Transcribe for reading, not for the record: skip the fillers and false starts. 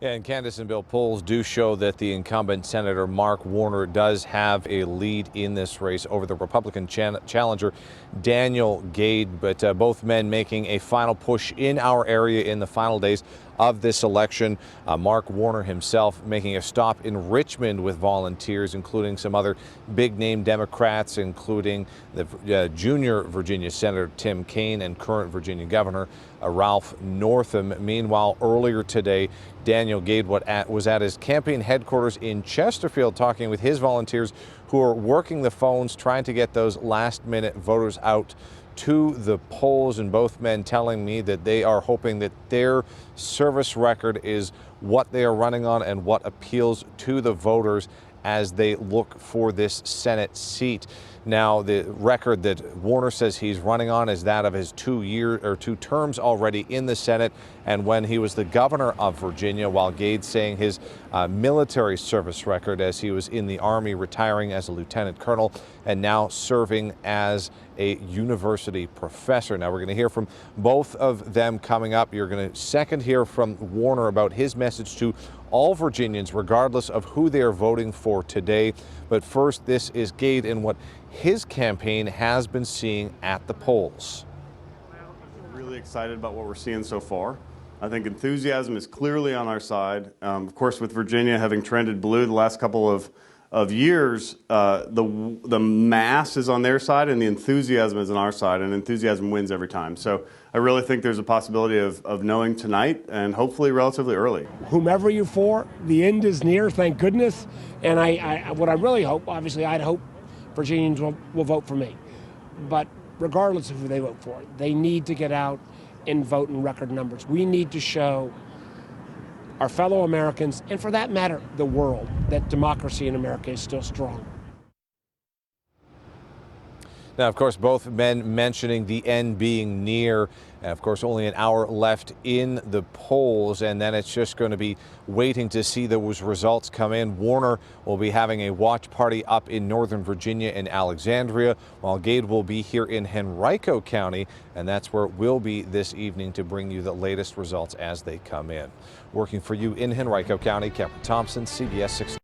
Yeah, and Candace and Bill, polls do show that the incumbent Senator Mark Warner does have a lead in this race over the Republican challenger Daniel Gade, but both men making a final push in our area in the final days of this election. Mark Warner himself making a stop in Richmond with volunteers, including some other big-name Democrats, including the junior Virginia Senator Tim Kaine and current Virginia Governor Ralph Northam. Meanwhile, earlier today, Daniel Gade was at his campaign headquarters in Chesterfield talking with his volunteers who are working the phones, trying to get those last-minute voters out to the polls, and both men telling me that they are hoping that their service record is what they are running on and what appeals to the voters as they look for this Senate seat. Now, the record that Warner says he's running on is that of his 2 terms already in the Senate and when he was the governor of Virginia, while Gade saying his military service record as he was in the Army, retiring as a lieutenant colonel and now serving as a university professor. Now, we're going to hear from both of them coming up. You're going to second hear from Warner about his message to all Virginians, regardless of who they are voting for today. But first, this is Gade and what his campaign has been seeing at the polls. Really excited about what we're seeing so far. I think enthusiasm is clearly on our side. Of course, with Virginia having trended blue the last couple of years, the mass is on their side and the enthusiasm is on our side, and enthusiasm wins every time. So I really think there's a possibility of knowing tonight and hopefully relatively early. Whomever you're for, the end is near, thank goodness. And what I really hope, obviously, I'd hope Virginians will vote for me. But regardless of who they vote for, they need to get out and vote in record numbers. We need to show our fellow Americans, and for that matter, the world, that democracy in America is still strong. Now, of course, both men mentioning the end being near. And of course, only an hour left in the polls, and then it's just going to be waiting to see those results come in. Warner will be having a watch party up in Northern Virginia in Alexandria, while Gade will be here in Henrico County, and that's where we'll be this evening to bring you the latest results as they come in. Working for you in Henrico County, Cameron Thompson, CBS 6.